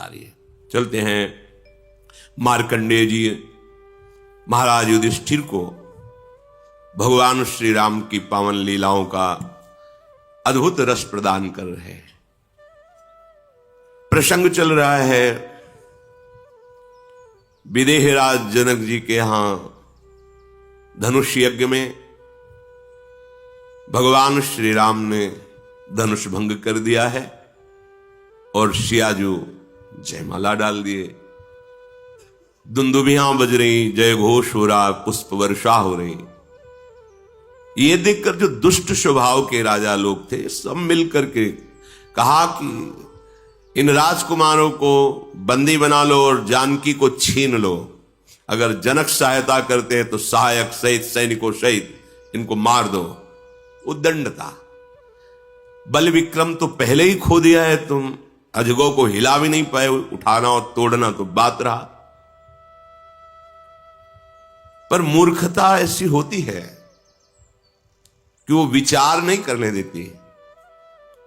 है। चलते हैं मार्कंडेय जी महाराज युधिष्ठिर को भगवान श्री राम की पावन लीलाओं का अद्भुत रस प्रदान कर रहे हैं। प्रसंग चल रहा है विदेहराज जनक जी के यहां धनुष यज्ञ में भगवान श्री राम ने धनुष भंग कर दिया है और सियाजू जयमाला डाल दिए। दुंदुभियां बज रही, जय घोष हो रहा, पुष्प वर्षा हो रही। ये देखकर जो दुष्ट स्वभाव के राजा लोग थे सब मिलकर के कहा कि इन राजकुमारों को बंदी बना लो और जानकी को छीन लो। अगर जनक सहायता करते हैं तो सहायक सहित सैनिकों सहित इनको मार दो। उद्दंडता, बल विक्रम तो पहले ही खो दिया है, तुम अजगों को हिला भी नहीं पाए, उठाना और तोड़ना तो बात रहा। पर मूर्खता ऐसी होती है कि वो विचार नहीं करने देती।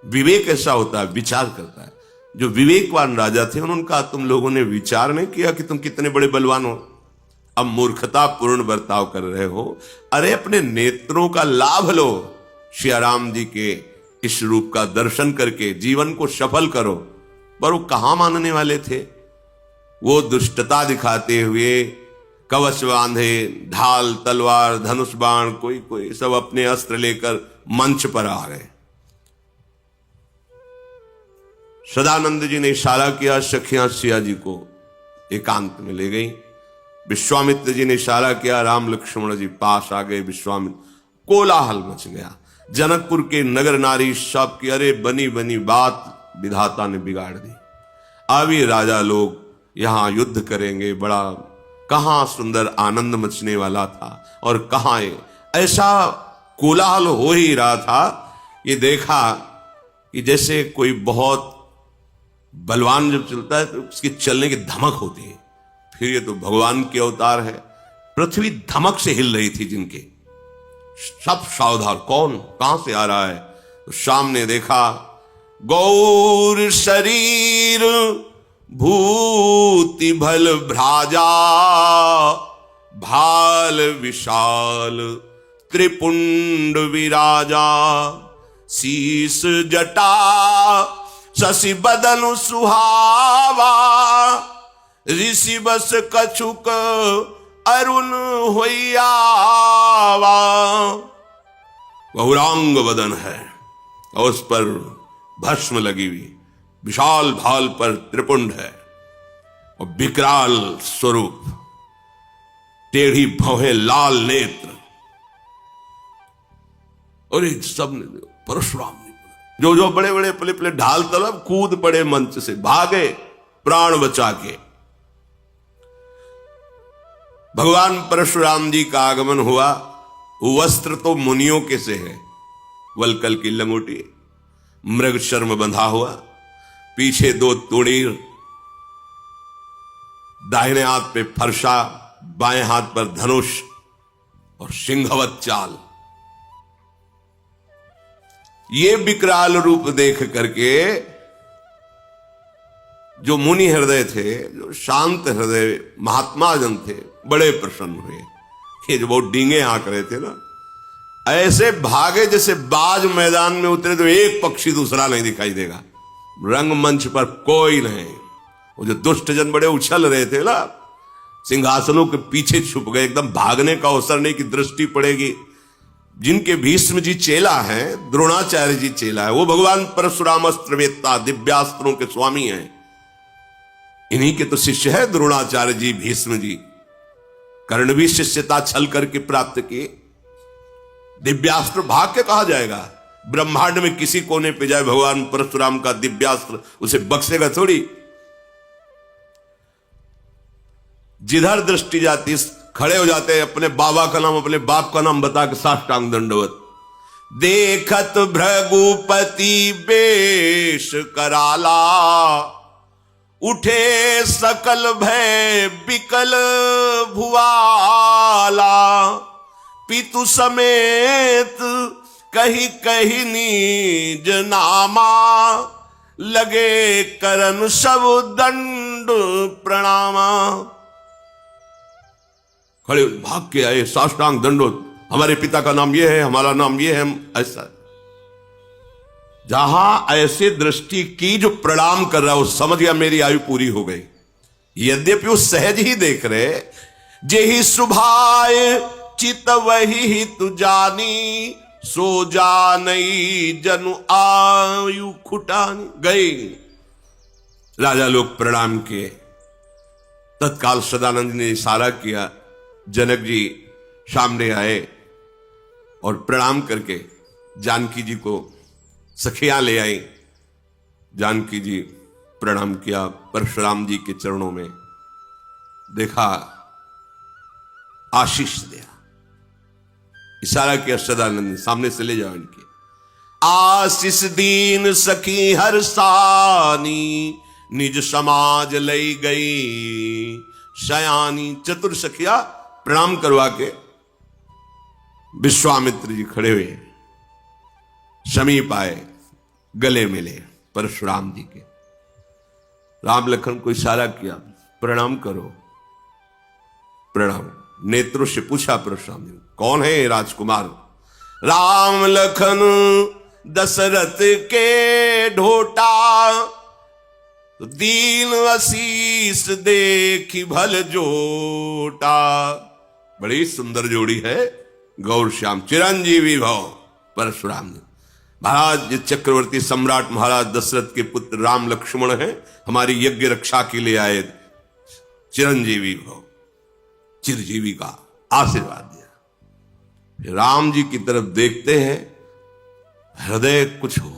विवेक ऐसा होता है, विचार करता है। जो विवेकवान राजा थे उनका तुम लोगों ने विचार नहीं किया कि तुम कितने बड़े बलवान हो। अब मूर्खता पूर्ण बर्ताव कर रहे हो। अरे अपने नेत्रों का लाभ लो, श्री राम जी के इस रूप का दर्शन करके जीवन को सफल करो। पर वो कहां मानने वाले थे। वो दुष्टता दिखाते हुए कवच बांधे, ढाल तलवार धनुष बाण, कोई कोई सब अपने अस्त्र लेकर मंच पर आ गए। सदानंद जी ने इशारा किया, सखियां सिया जी को एकांत में ले गई। विश्वामित्र जी ने इशारा किया, राम लक्ष्मण जी पास आ गए। विश्वामित्र, कोलाहल मच गया। जनकपुर के नगर नारी सब की अरे बनी बनी बात विधाता ने बिगाड़ दी। अब ये राजा लोग यहां युद्ध करेंगे। बड़ा कहां सुंदर आनंद मचने वाला था और कहां ऐसा कोलाहल हो ही रहा था। ये देखा कि जैसे कोई बहुत बलवान जब चलता है तो उसके चलने की धमक होती है। फिर ये तो भगवान के अवतार है। पृथ्वी धमक से हिल रही थी जिनके, सब सावधान, कौन कहां से आ रहा है। तो सामने देखा गौर शरीर भूति भल भ्राजा, भाल विशाल त्रिपुंड विराजा, शीस जटा शशि बदन सुहावा, ऋषि बस कछुक अरुण होइयावा। बहुरांग वदन है और उस पर भस्म लगी हुई, विशाल भाल पर त्रिपुंड है और विकराल स्वरूप, टेढ़ी भौहें, लाल नेत्र। और एक सब परशुराम ने जो जो बड़े बड़े पले पले ढाल तलब कूद पड़े, मंच से भागे प्राण बचा के। भगवान परशुराम जी का आगमन हुआ। वस्त्र तो मुनियों के से है, वलकल की लंगोटी, मृग शर्म बंधा हुआ, पीछे दो तोड़ीर, दाहिने हाथ पे फरसा, बाएं हाथ पर धनुष और सिंहवत चाल। ये विकराल रूप देख करके जो मुनि हृदय थे, जो शांत हृदय महात्मा जन थे, बड़े प्रसन्न हुए। ये जो बहुत डींगे हाँक रहे थे ना, ऐसे भागे जैसे बाज मैदान में उतरे तो एक पक्षी दूसरा नहीं दिखाई देगा। रंगमंच पर कोई नहीं। वो जो दुष्ट जन बड़े उछल रहे थे ना, सिंहासनों के पीछे छुप गए। एकदम भागने का अवसर नहीं कि दृष्टि पड़ेगी। जिनके भीष्म जी चेला हैं, द्रोणाचार्य जी चेला है, वो भगवान परशुराम अस्त्रवेत्ता दिव्यास्त्रों के स्वामी हैं। इन्हीं के तो शिष्य है द्रोणाचार्य जी, भीष्म जी। कर्ण भी शिष्यता छल करके प्राप्त किए। दिव्यास्त्र भाग के कहा जाएगा। ब्रह्मांड में किसी कोने पे जाए भगवान परशुराम का दिव्यास्त्र उसे बख्शेगा थोड़ी। जिधर दृष्टि जाती खड़े हो जाते हैं, अपने बाबा का नाम, अपने बाप का नाम बता के साष्टांग दंडवत। देखत भृगुपति बेश कराला, उठे सकल भय बिकल भुआला, पितु समेत कही कही नीज नामा, लगे करन सब दंड प्रणामा। खड़े भाग के आए, साष्टांग दंडोत, हमारे पिता का नाम ये है, हमारा नाम ये है, ऐसा। जहां ऐसे दृष्टि की जो प्रणाम कर रहा है, वो समझ गया मेरी आयु पूरी हो गई। यद्यपि वो सहज ही देख रहे, जेहि सुभाय चित वही तु जानी, सो जानई जनु आयु खुटानी। गई राजा लोग प्रणाम किए। तत्काल सदानंद ने इशारा किया, जनक जी सामने आए और प्रणाम करके जानकी जी को सखियां ले आई। जानकी जी प्रणाम किया, परशुराम जी के चरणों में देखा, आशीष दिया, इशारा किया सदानंद ने, सामने से ले जाओ इनके। आशीष दीन सखी हर सानी, निज समाज लई गई शयानी। चतुर सखिया प्रणाम करवा के विश्वामित्र जी खड़े हुए, समीप आए, गले मिले परशुराम जी के। राम लखन को इशारा किया, प्रणाम करो, प्रणाम। नेत्रों से पूछा परशुराम जी, कौन है राजकुमार? राम लखन दशरथ के ढोटा, दीन आशीष देखी भल जोटा। बड़ी सुंदर जोड़ी है, गौर श्याम, चिरंजीवी भव। परशुराम ने, महाराज ये चक्रवर्ती सम्राट महाराज दशरथ के पुत्र राम लक्ष्मण हैं, हमारी यज्ञ रक्षा के लिए आए, चिरंजीवी भव, चिरजीवी का आशीर्वाद दिया। राम जी की तरफ देखते हैं, हृदय कुछ हो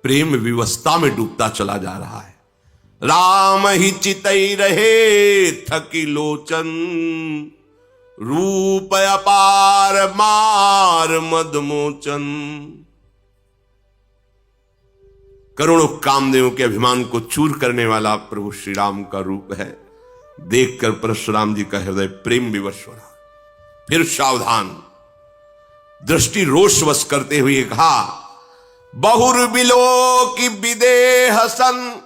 प्रेम विवस्था में डूबता चला जा रहा है। राम ही चितई रहे थकी लोचन, रूप अपार मार मदमोचन। करोड़ों कामदेवों के अभिमान को चूर करने वाला प्रभु श्री राम का रूप है। देखकर परशुराम जी का हृदय प्रेम विवश हो रहा। फिर सावधान, दृष्टि रोषवश करते हुए कहा, बहुर बिलो की विदेह सन,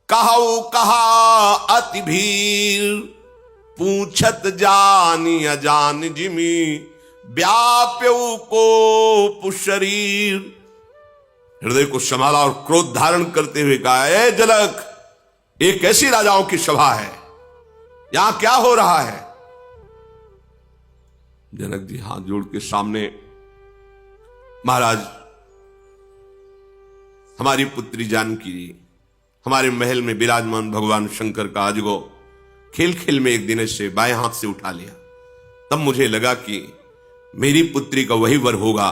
कहु कहा अति भीर, पूछत जानी अजान जिमी, व्याप्यऊ को पुशरीर। हृदय को संभाला और क्रोध धारण करते हुए कहा, ए जनक, ये कैसी राजाओं की सभा है, यहां क्या हो रहा है? जनक जी हाथ जोड़ के सामने, महाराज हमारी पुत्री जानकी जी हमारे महल में विराजमान भगवान शंकर का अजगो खेल खेल में एक दिन से बाएं हाथ से उठा लिया। तब मुझे लगा कि मेरी पुत्री का वही वर होगा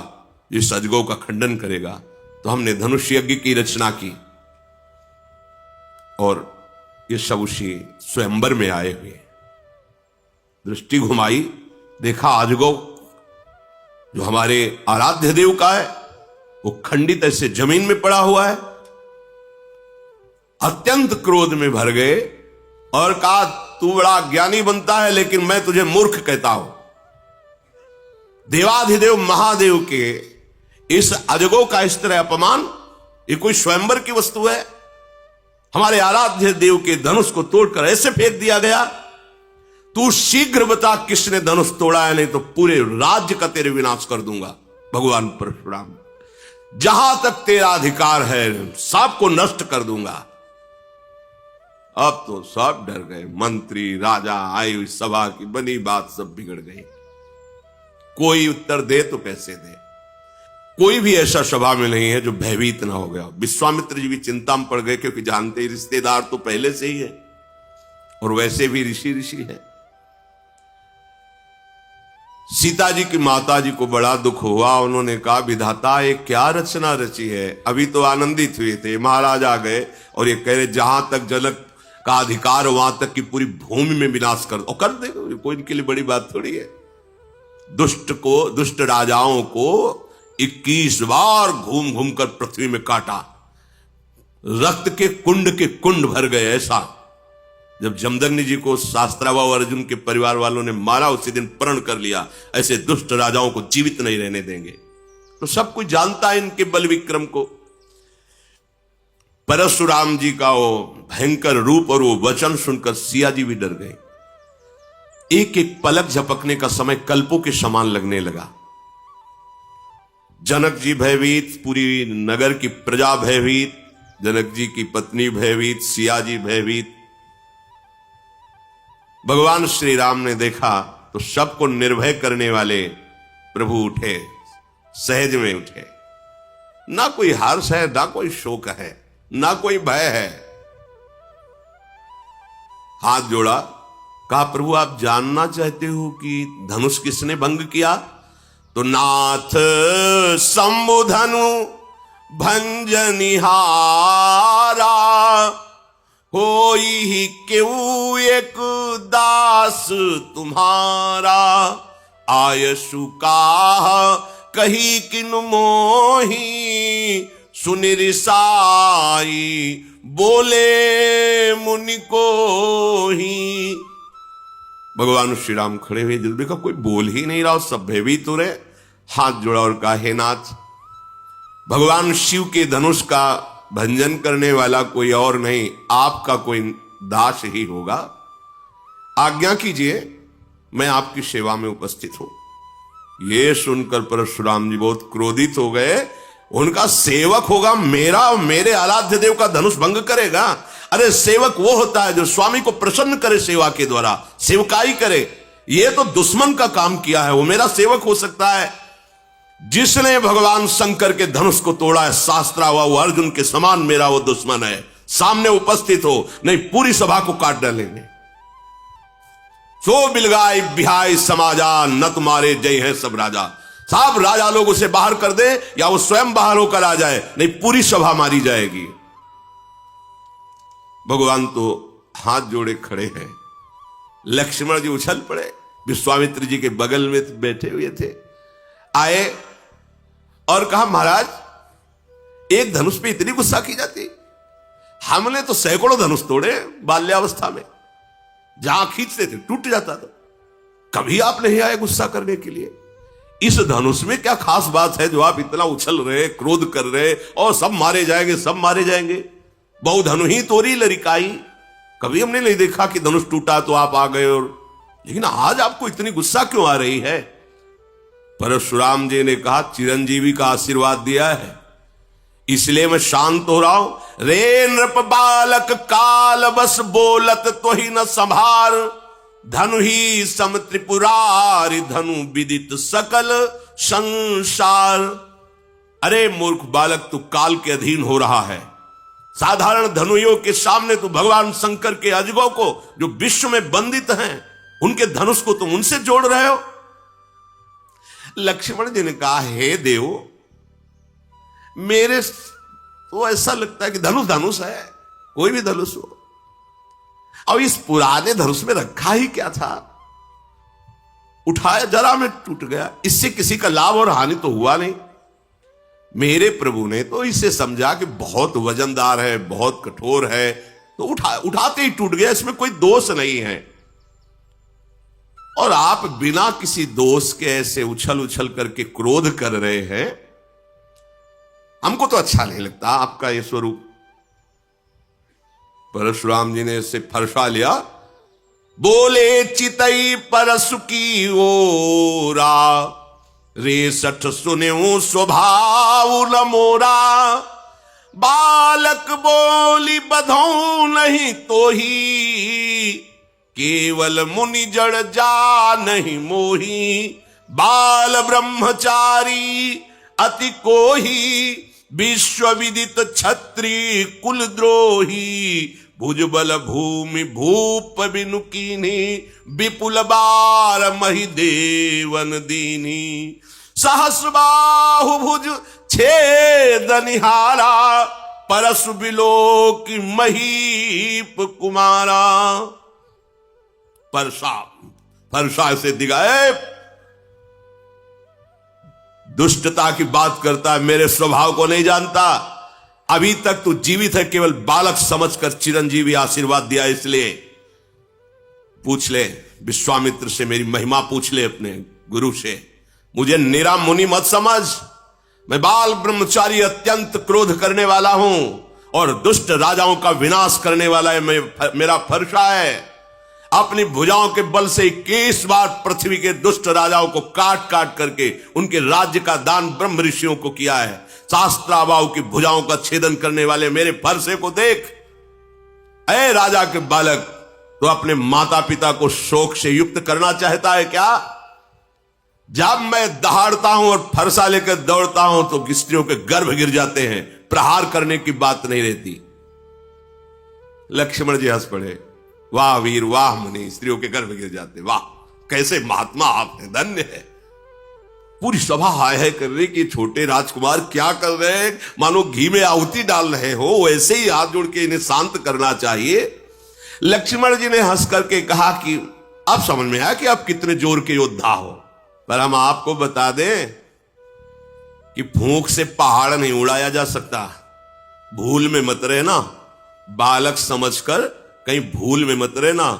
जिस अजगो का खंडन करेगा। तो हमने धनुष यज्ञ की रचना की और ये सब उसी स्वयंवर में आए हुए। दृष्टि घुमाई, देखा अजगो जो हमारे आराध्य देव का है वो खंडित ऐसे जमीन में पड़ा हुआ है। अत्यंत क्रोध में भर गए और कहा, तू बड़ा ज्ञानी बनता है लेकिन मैं तुझे मूर्ख कहता हूं। देवाधिदेव महादेव के इस अजगो का इस तरह अपमान, ये कोई स्वयंवर की वस्तु है? हमारे आराध्य देव के धनुष को तोड़कर ऐसे फेंक दिया गया। तू शीघ्र बता किसने धनुष तोड़ा है, नहीं तो पूरे राज्य का तेरे विनाश कर दूंगा। भगवान परशुराम, जहां तक तेरा अधिकार है सबको नष्ट कर दूंगा। अब तो सब डर गए, मंत्री राजा आई हुई सभा की बनी बात सब बिगड़ गई। कोई उत्तर दे तो कैसे दे? कोई भी ऐसा सभा में नहीं है जो भयभीत ना हो गया। विश्वामित्र जी भी चिंता में पड़ गए, क्योंकि जानते ही रिश्तेदार तो पहले से ही है और वैसे भी ऋषि है। सीता जी की माता जी को बड़ा दुख हुआ। उन्होंने कहा, विधाता ये क्या रचना रची है? अभी तो आनंदित हुए थे, महाराज आ गए और ये कह रहे जहां तक जनक का अधिकार वहां तक की पूरी भूमि में विनाश कर दो। कर देगा, कोई इनके लिए बड़ी बात थोड़ी है। दुष्ट राजाओं को 21 बार घूम घूम कर पृथ्वी में काटा, रक्त के कुंड भर गए। ऐसा जब जमदग्नि जी को शास्त्राबाहु अर्जुन के परिवार वालों ने मारा, उसी दिन प्रण कर लिया ऐसे दुष्ट राजाओं को जीवित नहीं रहने देंगे। तो सब कुछ जानता है इनके बल विक्रम को। परशुराम जी का वो भयंकर रूप और वो वचन सुनकर सिया जी भी डर गए। एक एक पलक झपकने का समय कल्पों के समान लगने लगा। जनक जी भयभीत, पूरी नगर की प्रजा भयभीत, जनक जी की पत्नी भयभीत, सिया जी भयभीत। भगवान श्री राम ने देखा तो सबको निर्भय करने वाले प्रभु उठे, सहज में उठे। ना कोई हर्ष है, ना कोई शोक है, ना कोई भय है। हाथ जोड़ा, कहा प्रभु आप जानना चाहते हो कि धनुष किसने भंग किया? तो नाथ शंभु धनु भंजनिहारा, होई ही क्यों एक दास तुम्हारा, आयसु का कही किन मोही, सुनि साई बोले मुनि को ही। भगवान श्री राम खड़े हुए, जब देखा कोई बोल ही नहीं रहा, सब भयभीत हो रहे। हाथ जोड़ा और कहा हे नाथ, भगवान शिव के धनुष का भंजन करने वाला कोई और नहीं, आपका कोई दास ही होगा। आज्ञा कीजिए, मैं आपकी सेवा में उपस्थित हूं। ये सुनकर परशुराम जी बहुत क्रोधित हो गए। उनका सेवक होगा मेरा और मेरे आराध्य देव का धनुष भंग करेगा? अरे सेवक वो होता है जो स्वामी को प्रसन्न करे, सेवा के द्वारा सेवकाई करे। ये तो दुश्मन का काम किया है, वो मेरा सेवक हो सकता है? जिसने भगवान शंकर के धनुष को तोड़ा है, शास्त्रा हुआ, वो अर्जुन के समान मेरा वो दुश्मन है। सामने उपस्थित हो, नहीं पूरी सभा को काट डालेंगे। सो बिलगाई बिहाई समाजा, न तुम्हारे जय है सब राजा। सब राजा लोग उसे बाहर कर दे या वो स्वयं बाहर होकर आ जाए, नहीं पूरी सभा मारी जाएगी। भगवान तो हाथ जोड़े खड़े हैं। लक्ष्मण जी उछल पड़े, विश्वामित्र जी के बगल में बैठे हुए थे, आए और कहा महाराज एक धनुष पे इतनी गुस्सा की जाती? हमने तो सैकड़ों धनुष तोड़े बाल्यावस्था में, जहां खींचते थे टूट जाता था। कभी आप नहीं आए गुस्सा करने के लिए? इस धनुष में क्या खास बात है जो आप इतना उछल रहे, क्रोध कर रहे, और सब मारे जाएंगे, सब मारे जाएंगे? बहु धनु ही तोरी लरिकाई। कभी हमने नहीं देखा कि धनुष टूटा तो आप आ गए, और लेकिन आज आपको इतनी गुस्सा क्यों आ रही है? परशुराम जी ने कहा चिरंजीवी का आशीर्वाद दिया है, इसलिए मैं शांत हो रहा हूं। रे नृप बालक काल बस बोलत तो ही न संभार, धनु ही सम त्रिपुरारि धनु विदित सकल संसार। अरे मूर्ख बालक, तू काल के अधीन हो रहा है। साधारण धनुयों के सामने तू भगवान शंकर के अजगों को, जो विश्व में बंदित हैं, उनके धनुष को तुम उनसे जोड़ रहे हो। लक्ष्मण जी ने कहा हे देव, मेरे तो ऐसा लगता है कि धनुष धनुष है, कोई भी धनुष हो। अब इस पुराने धनुष में रखा ही क्या था? उठाया जरा में टूट गया, इससे किसी का लाभ और हानि तो हुआ नहीं। मेरे प्रभु ने तो इसे समझा कि बहुत वजनदार है, बहुत कठोर है, तो उठाते ही टूट गया, इसमें कोई दोष नहीं है। और आप बिना किसी दोष के ऐसे उछल उछल करके क्रोध कर रहे हैं, हमको तो अच्छा नहीं लगता आपका ये स्वरूप। परशुराम जी ने इससे फरसा लिया, बोले चितई परसु की ओरा, रे सठ सुने स्वभाव न मोरा, बालक बोली बधौ नहीं तो ही, केवल मुनि जड़ जा नहीं मोही, बाल ब्रह्मचारी अति कोही, विश्व विदित क्षत्रि कुल द्रोही, भुजबल भूमि भूप बिनु कीन्ही, विपुल बार मही देवन दीनी, सहस बाहु भुज छेद निहारा, परसु बिलोक महीप कुमारा। परसा से दिगाए, दुष्टता की बात करता है, मेरे स्वभाव को नहीं जानता। अभी तक तू जीवित है केवल बालक समझकर चिरंजीवी आशीर्वाद दिया, इसलिए पूछ ले विश्वामित्र से, मेरी महिमा पूछ ले अपने गुरु से। मुझे निरा मुनि मत समझ, मैं बाल ब्रह्मचारी अत्यंत क्रोध करने वाला हूं, और दुष्ट राजाओं का विनाश करने वाला है मेरा फरसा है। अपनी भुजाओं के बल से 21 बार पृथ्वी के दुष्ट राजाओं को काट काट करके उनके राज्य का दान ब्रह्म ऋषियों को किया है। शास्त्राबाऊ की भुजाओं का छेदन करने वाले मेरे फरसे को देख। ऐ राजा के बालक, तो अपने माता पिता को शोक से युक्त करना चाहता है क्या? जब मैं दहाड़ता हूं और फरसा लेकर दौड़ता हूं तो स्त्रियों के गर्भ गिर जाते हैं, प्रहार करने की बात नहीं रहती। लक्ष्मण जी हंस पड़े, वाह वीर वाह मुनि, स्त्रियों के गर्भ गिर जाते, वाह कैसे महात्मा आप हैं, धन्य है। पूरी सभा हाय है कर रही कि छोटे राजकुमार क्या कर रहे हैं, मानो घी में आहुति डाल रहे हो, वैसे ही हाथ जोड़ के इन्हें शांत करना चाहिए। लक्ष्मण जी ने हंस करके कहा कि अब समझ में आया कि आप कितने जोर के योद्धा हो, पर हम आपको बता दें कि फूंक से पहाड़ नहीं उड़ाया जा सकता। भूल में मत रहना, बालक समझकर कहीं भूल में मत रहना।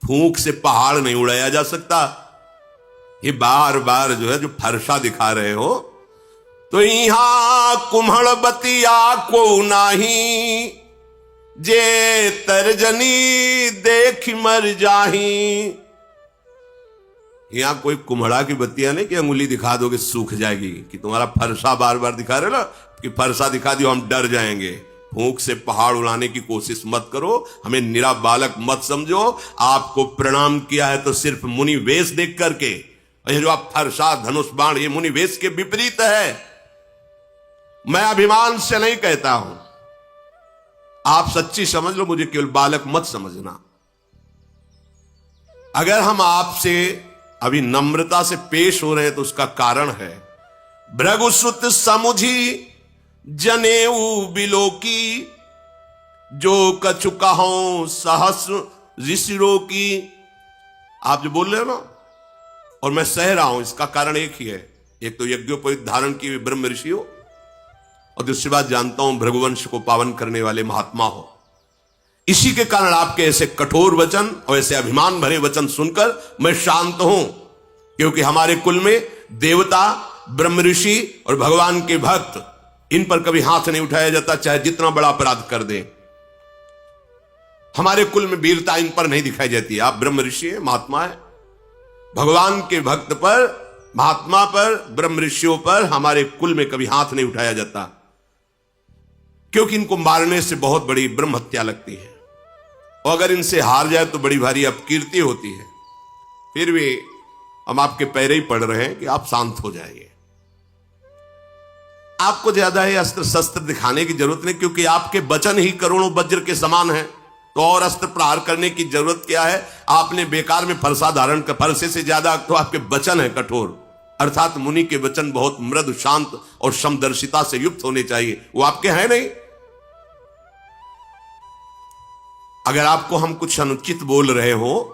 फूंक से पहाड़ नहीं उड़ाया जा सकता। ये बार बार जो है जो फरसा दिखा रहे हो, तो यहां कुम्हड़ बतिया को नाही, जे तरजनी देख मर जाही। यहां कोई कुम्हड़ा की बत्तियां नहीं कि अंगुली दिखा दोगे सूख जाएगी, कि तुम्हारा फरसा बार बार दिखा रहे ना कि फरसा दिखा दियो हम डर जाएंगे। फूंक से पहाड़ उड़ाने की कोशिश मत करो, हमें निरा बालक मत समझो। आपको प्रणाम किया है तो सिर्फ मुनि वेश देख करके। ये जो आप फरसा धनुष बाण, ये मुनि वेश के विपरीत है। मैं अभिमान से नहीं कहता हूं, आप सच्ची समझ लो, मुझे केवल बालक मत समझना। अगर हम आपसे अभी नम्रता से पेश हो रहे हैं तो उसका कारण है, भृगुसुत समुझी जनेऊ बिलोकी, जो कछु कहो सहस्र ऋषिरों की। आप जो बोल रहे हो ना, और मैं सह रहा हूं, इसका कारण एक ही है। एक तो यज्ञोपवीत धारण की हुई ब्रह्म ऋषि हो, और दूसरी बात जानता हूं भृगुवंश को पावन करने वाले महात्मा हो। इसी के कारण आपके ऐसे कठोर वचन और ऐसे अभिमान भरे वचन सुनकर मैं शांत हूं, क्योंकि हमारे कुल में देवता, ब्रह्म ऋषि और भगवान के भक्त, इन पर कभी हाथ नहीं उठाया जाता, चाहे जितना बड़ा अपराध कर दें। हमारे कुल में वीरता इन पर नहीं दिखाई जाती। आप ब्रह्म ऋषि है, महात्मा है, भगवान के भक्त पर, महात्मा पर, ब्रह्म ऋषियों पर हमारे कुल में कभी हाथ नहीं उठाया जाता, क्योंकि इनको मारने से बहुत बड़ी ब्रह्म हत्या लगती है, और अगर इनसे हार जाए तो बड़ी भारी अपकीर्ति होती है। फिर भी हम आपके पैरे ही पड़ रहे हैं कि आप शांत हो जाइए। आपको ज्यादा ही अस्त्र शस्त्र दिखाने की जरूरत नहीं, क्योंकि आपके वचन ही करोड़ों वज्र के समान है, तो और अस्त्र प्रहार करने की जरूरत क्या है? आपने बेकार में फरसा धारण कर, फरसे से ज्यादा तो आपके वचन है कठोर, अर्थात मुनि के वचन बहुत मृदु, शांत और समदर्शिता से युक्त होने चाहिए, वो आपके हैं नहीं। अगर आपको हम कुछ अनुचित बोल रहे हो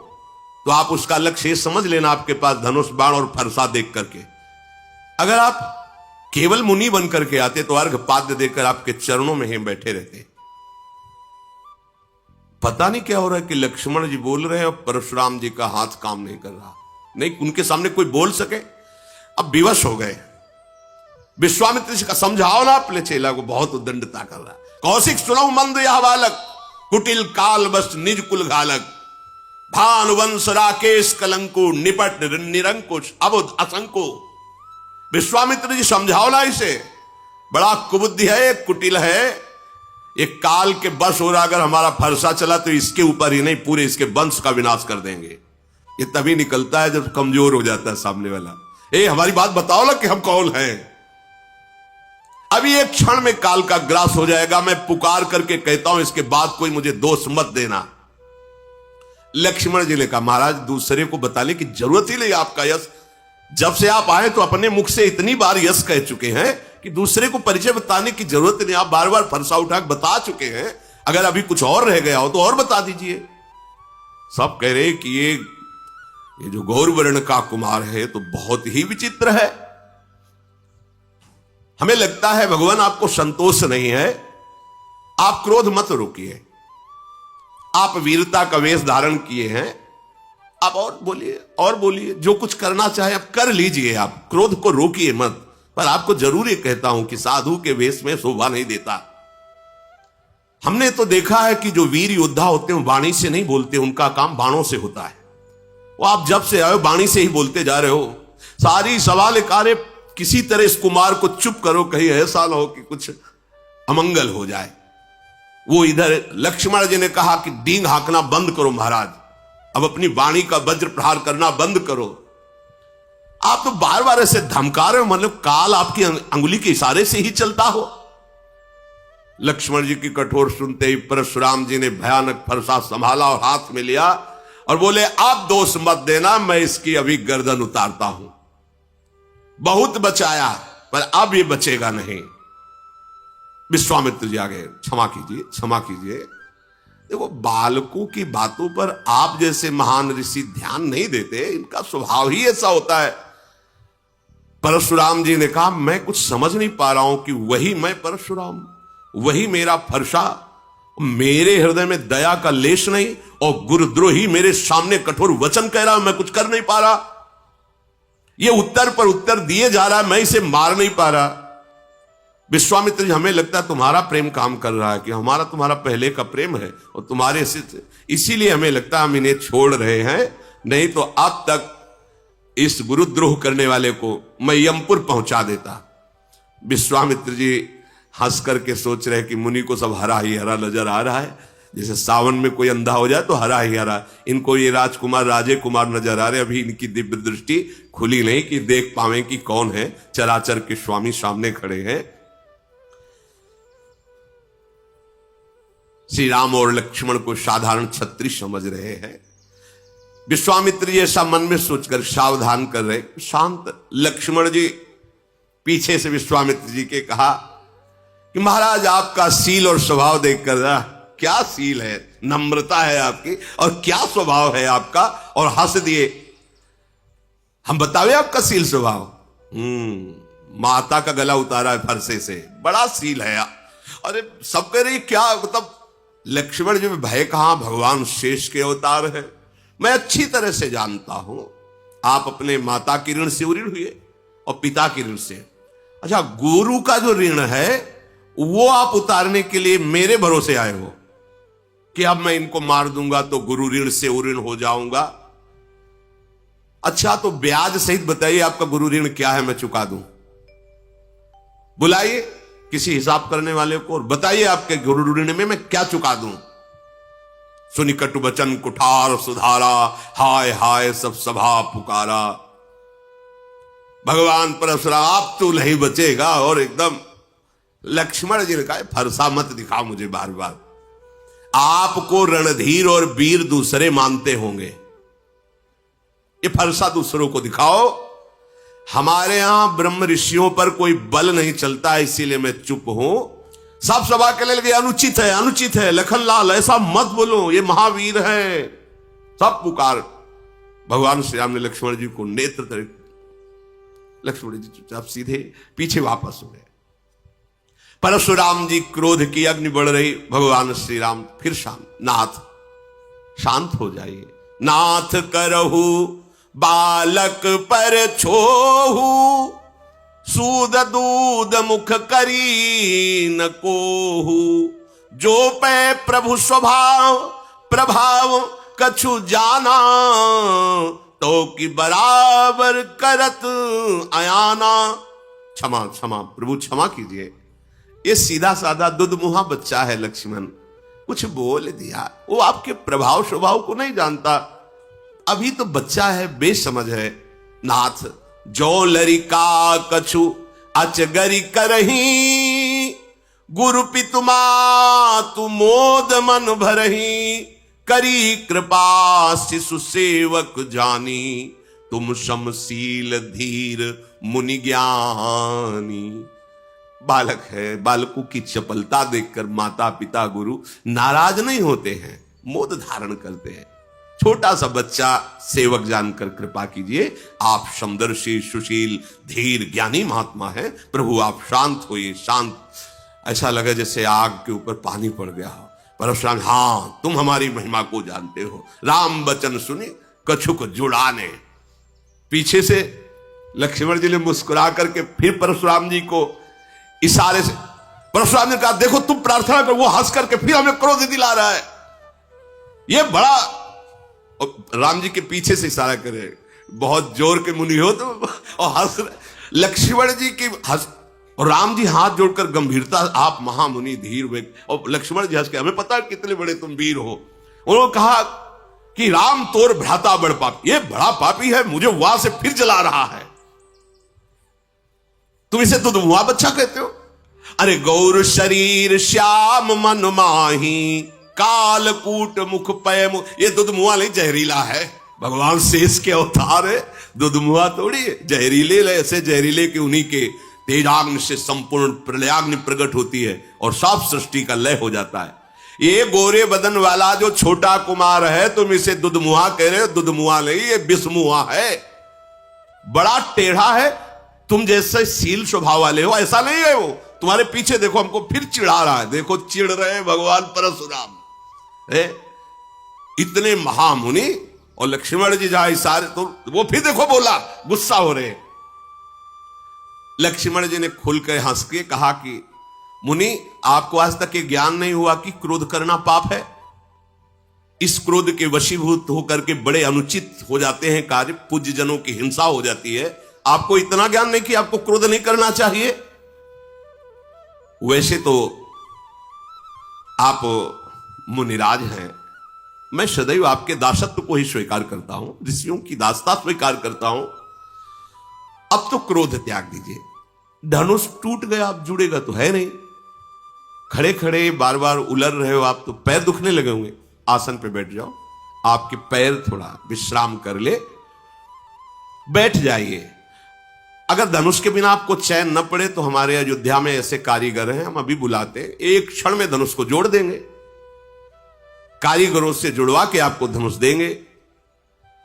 तो आप उसका लक्ष्य समझ लेना, आपके पास धनुष बाण और फरसा देख करके। अगर आप केवल मुनि बन करके आते तो अर्घ पाद्य देकर आपके चरणों में ही बैठे रहते। पता नहीं क्या हो रहा है कि लक्ष्मण जी बोल रहे हैं और परशुराम जी का हाथ काम नहीं कर रहा, नहीं उनके सामने कोई बोल सके। अब विवश हो गए। विश्वामित्र जी का समझाओ ना अपने चेला को, बहुत उद्दंडता कर रहा। कौशिक सुनो मंद यह बालक, कुटिल काल बस निज कुल घालक, भानुवंश राकेश कलंको, निपट निरंकुश अबुध असंको। विश्वामित्र जी समझाओ ना इसे, बड़ा कुबुद्धि है, कुटिल है, एक काल के बस हो रहा। अगर हमारा फरसा चला तो इसके ऊपर ही नहीं पूरे इसके वंश का विनाश कर देंगे। ये तभी निकलता है जब कमजोर हो जाता है सामने वाला। हमारी बात बताओ ना कि हम कौन हैं। अभी एक क्षण में काल का ग्रास हो जाएगा। मैं पुकार करके कहता हूं इसके बाद कोई मुझे दोष मत देना। लक्ष्मण जी ने कहा, महाराज दूसरे को बताने की जरूरत ही नहीं। आपका यश, जब से आप आए तो अपने मुख से इतनी बार यश कह चुके हैं कि दूसरे को परिचय बताने की जरूरत नहीं। आप बार बार फरसा उठा बता चुके हैं। अगर अभी कुछ और रह गया हो तो और बता दीजिए। सब कह रहे कि ये जो गौरवर्ण का कुमार है तो बहुत ही विचित्र है। हमें लगता है भगवान आपको संतोष नहीं है। आप क्रोध मत रोकिए। आप वीरता का वेश धारण किए हैं, आप और बोलिए, और बोलिए, जो कुछ करना चाहे आप कर लीजिए। आप क्रोध को रोकिए मत। पर आपको जरूर ये कहता हूं कि साधु के वेश में शोभा नहीं देता। हमने तो देखा है कि जो वीर योद्धा होते हैं वाणी से नहीं बोलते, उनका काम बाणों से होता है। वो आप जब से आए हो वाणी से ही बोलते जा रहे हो। सारी सवाल कार्य किसी तरह इस कुमार को चुप करो, कहीं ऐसा ना हो कि कुछ अमंगल हो जाए। वो इधर लक्ष्मण जी ने कहा कि डींग हाँकना बंद करो महाराज, अब अपनी वाणी का वज्र प्रहार करना बंद करो। आप तो बार बार ऐसे धमका रहे हो, मतलब काल आपकी अंगुली के इशारे से ही चलता हो। लक्ष्मण जी की कठोर सुनते ही परशुराम जी ने भयानक फरसा संभाला और हाथ में लिया और बोले, आप दोष मत देना, मैं इसकी अभी गर्दन उतारता हूं। बहुत बचाया पर अब ये बचेगा नहीं। विश्वामित्र जी आ गए, क्षमा कीजिए क्षमा कीजिए। देखो, बालकों की बातों पर आप जैसे महान ऋषि ध्यान नहीं देते, इनका स्वभाव ही ऐसा होता है। परशुराम जी ने कहा, मैं कुछ समझ नहीं पा रहा हूं कि वही मैं परशुराम, वही मेरा फरसा, मेरे हृदय में दया का लेश नहीं और गुरुद्रोही मेरे सामने कठोर वचन कह रहा, मैं कुछ कर नहीं पा रहा। ये उत्तर पर उत्तर दिए जा रहा है, मैं इसे मार नहीं पा रहा। विश्वामित्र जी, हमें लगता है तुम्हारा प्रेम काम कर रहा है, कि हमारा तुम्हारा पहले का प्रेम है और तुम्हारे इसीलिए हमें लगता है हम इन्हें छोड़ रहे हैं, नहीं तो अब तक इस गुरुद्रोह करने वाले को मैं यमपुर पहुंचा देता। विश्वामित्र जी हंस करके सोच रहे कि मुनि को सब हरा ही हरा नजर आ रहा है, जैसे सावन में कोई अंधा हो जाए तो हरा ही हरा। इनको ये राजकुमार राजे कुमार नजर आ रहे, अभी इनकी दिव्य दृष्टि खुली नहीं कि देख पावे कि कौन है, चराचर के स्वामी सामने खड़े हैं। श्री राम और लक्ष्मण को साधारण छत्री समझ रहे हैं। विश्वामित्र जी ऐसा मन में सोचकर सावधान कर रहे, शांत। लक्ष्मण जी पीछे से विश्वामित्र जी के कहा कि महाराज, आपका सील और स्वभाव देखकर, क्या सील है, नम्रता है आपकी और क्या स्वभाव है आपका, और हंस दिए। हम बतावे आपका सील स्वभाव? माता का गला उतारा है फरसे से, बड़ा सील है। अरे सब कह रही क्या, मतलब लक्ष्मण जी में भय कहां, भगवान शेष के अवतार है। मैं अच्छी तरह से जानता हूं, आप अपने माता की ऋण से ऋण हुए और पिता की ऋण से। अच्छा, गुरु का जो ऋण है वो आप उतारने के लिए मेरे भरोसे आए हो कि अब मैं इनको मार दूंगा तो गुरु ऋण से ऋण हो जाऊंगा। अच्छा, तो ब्याज सहित बताइए आपका गुरु ऋण क्या है, मैं चुका दूं। बुलाइए किसी हिसाब करने वाले को और बताइए आपके गुरु ऋण में मैं क्या चुका दूं। सुनि कटु बचन कुठार सुधारा, हाय हाय सब सभा पुकारा। भगवान परशुराम, आप तो नहीं बचेगा। और एकदम लक्ष्मण जी ने कहा, फरसा मत दिखाओ मुझे बार बार। आपको रणधीर और वीर दूसरे मानते होंगे, ये फरसा दूसरों को दिखाओ। हमारे यहां ब्रह्म ऋषियों पर कोई बल नहीं चलता, इसीलिए मैं चुप हूं। सब सभा के लिए लगे, अनुचित है अनुचित है, लखनलाल ऐसा मत बोलो, ये महावीर है। सब पुकार। भगवान श्री राम ने लक्ष्मण जी को नेत्र तरह, लक्ष्मण जी चुपचाप सीधे पीछे वापस हो गए। परशुराम जी क्रोध की अग्नि बढ़ रही। भगवान श्री राम फिर शांत, नाथ शांत हो जाइए, नाथ करहु बालक पर छोहू, सूद दूध मुख करी न कोहू, जो पै प्रभु स्वभाव प्रभाव कछु जाना, तो कि बराबर करत आयाना। क्षमा क्षमा प्रभु, क्षमा कीजिए। ये सीधा साधा दुधमुहा बच्चा है लक्ष्मण, कुछ बोल दिया, वो आपके प्रभाव स्वभाव को नहीं जानता, अभी तो बच्चा है, बेसमझ है। नाथ जो लरिका कछु अचगरी करही, गुरु पितु मातु मोद मन भरही, करी कृपा शिशु सेवक जानी, तुम समशील धीर मुनि ज्ञानी। बालक है, बालकों की चपलता देखकर माता पिता गुरु नाराज नहीं होते हैं, मोद धारण करते हैं। छोटा सा बच्चा सेवक जानकर कृपा कीजिए, आप समदर्शी सुशील धीर ज्ञानी महात्मा हैं, प्रभु आप शांत होइए, शांत। ऐसा लगे जैसे आग के ऊपर पानी पड़ गया हो। परशुराम, हाँ तुम हमारी महिमा को जानते हो, राम वचन सुनी कछुक जुड़ाने। पीछे से लक्ष्मण जी ने मुस्कुरा करके फिर परशुराम जी को इशारे से परशुराम ने कहा देखो तुम प्रार्थना करो, वो हंस करके फिर हमें क्रोध दिला रहा है। ये बड़ा, राम जी के पीछे से इशारा करे, बहुत जोर के मुनि हो तुम, और हंस। लक्ष्मण जी की हंस, और राम जी हाथ जोड़कर गंभीरता, आप महामुनि धीर हुए, और लक्ष्मण जी हंस के, हमें पता है कितने बड़े तुम वीर हो। उन्होंने कहा कि राम तोर भ्राता बड़ पापी, ये बड़ा पापी है, मुझे वहां से फिर जला रहा है, तुम इसे तो मुआ बच्चा कहते हो। अरे गौर शरीर श्याम मन माही, कालकूट मुख पय मुख, ये दुधमुआ नहीं जहरीला है, भगवान शेष के अवतार है, दुधमुआ थोड़ी है। जहरीले ऐसे जहरीले कि उन्हीं के तेजाग्नि से संपूर्ण प्रलयाग्नि प्रकट होती है और सब सृष्टि का लय हो जाता है। ये गोरे बदन वाला जो छोटा कुमार है, तुम इसे दुधमुआ कह रहे हो, दुधमुआ नहीं, ये विषमुआ है, बड़ा टेढ़ा है, तुम जैसे शील स्वभाव वाले हो ऐसा नहीं है वो। तुम्हारे पीछे देखो, हमको फिर चिढ़ा रहा है, देखो चिढ़ रहे हैं भगवान परशुराम है, इतने महामुनि, और लक्ष्मण जी जाए सारे, तो वो फिर देखो बोला, गुस्सा हो रहे। लक्ष्मण जी ने खुलकर हंस के कहा कि मुनि, आपको आज तक ये ज्ञान नहीं हुआ कि क्रोध करना पाप है? इस क्रोध के वशीभूत होकर के बड़े अनुचित हो जाते हैं कार्य, पूज्य जनों की हिंसा हो जाती है। आपको इतना ज्ञान नहीं कि आपको क्रोध नहीं करना चाहिए? वैसे तो आप मुनिराज हैं, मैं सदैव आपके दासत्व को ही स्वीकार करता हूं, ऋषियों की दासता स्वीकार करता हूं। अब तो क्रोध त्याग दीजिए, धनुष टूट गया, अब जुड़ेगा तो है नहीं, खड़े खड़े बार बार उलर रहे हो आप, तो पैर दुखने लगे होंगे, आसन पे बैठ जाओ, आपके पैर थोड़ा विश्राम कर ले, बैठ जाइए। अगर धनुष के बिना आपको चैन न पड़े तो हमारे अयोध्या में ऐसे कारीगर हैं, हम अभी बुलाते हैं, एक क्षण में धनुष को जोड़ देंगे, कारीगरों से जुड़वा के आपको धनुष देंगे।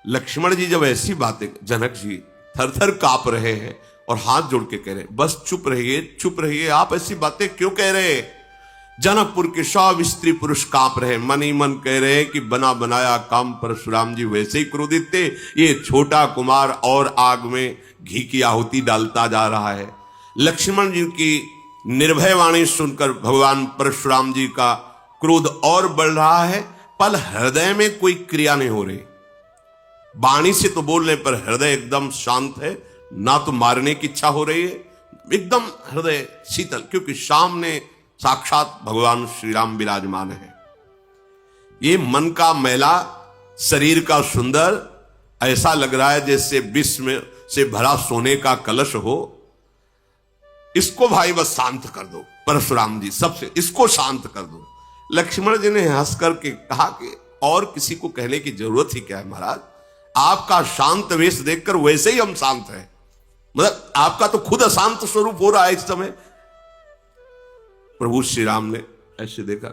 लक्ष्मण जी जब ऐसी बातें, जनक जी थर थर कांप रहे हैं और हाथ जोड़ के कह रहे हैं, बस चुप रहिए, चुप रहिए, आप ऐसी बातें क्यों कह रहे हैं? जनकपुर के सब स्त्री पुरुष कांप रहे, मन ही मन कह रहे हैं कि बना बनाया काम परशुराम जी वैसे ही क्रोधित थे, ये छोटा कुमार और आग में घी की आहुति डालता जा रहा है। लक्ष्मण जी की निर्भय वाणी सुनकर भगवान परशुराम जी का क्रोध और बढ़ रहा है, पर हृदय में कोई क्रिया नहीं हो रही। वाणी से तो बोलने पर हृदय एकदम शांत है, ना तो मारने की इच्छा हो रही है, एकदम हृदय शीतल, क्योंकि सामने साक्षात भगवान श्री राम विराजमान है। ये मन का मैला, शरीर का सुंदर, ऐसा लग रहा है जैसे विष में से भरा सोने का कलश हो। इसको भाई बस शांत कर दो, परशुराम जी सबसे इसको शांत कर दो। लक्ष्मण जी ने हंस करके कहा कि और किसी को कहने की जरूरत ही क्या है महाराज, आपका शांत वेश देखकर वैसे ही हम शांत हैं, मतलब आपका तो खुद अशांत स्वरूप हो रहा है इस समय। प्रभु श्री राम ने ऐसे देखा,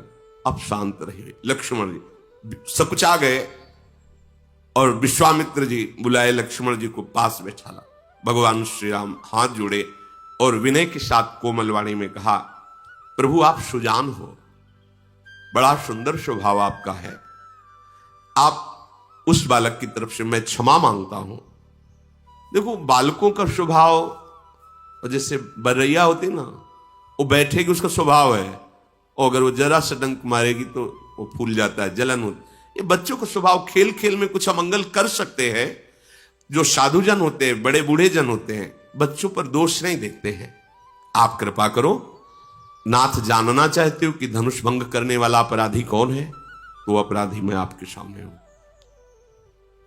अब शांत रहिए। लक्ष्मण जी सकुचा गए और विश्वामित्र जी बुलाए, लक्ष्मण जी को पास बैठाला। भगवान श्री राम हाथ जोड़े और विनय के साथ कोमल वाणी में कहा, प्रभु आप सुजान हो, बड़ा सुंदर स्वभाव आपका है, आप उस बालक की तरफ से मैं क्षमा मांगता हूं। देखो बालकों का स्वभाव जैसे बरैया होती ना, वो बैठेगी उसका स्वभाव है, और अगर वो जरा सा डंक मारेगी तो वो फूल जाता है, जलन होती। ये बच्चों का स्वभाव, खेल खेल में कुछ अमंगल कर सकते हैं। जो साधुजन होते हैं, बड़े बूढ़े जन होते हैं, बच्चों पर दोष नहीं देखते हैं। आप कृपा करो, नाथ जानना चाहते हो कि धनुष भंग करने वाला अपराधी कौन है? तो अपराधी मैं आपके सामने हूं।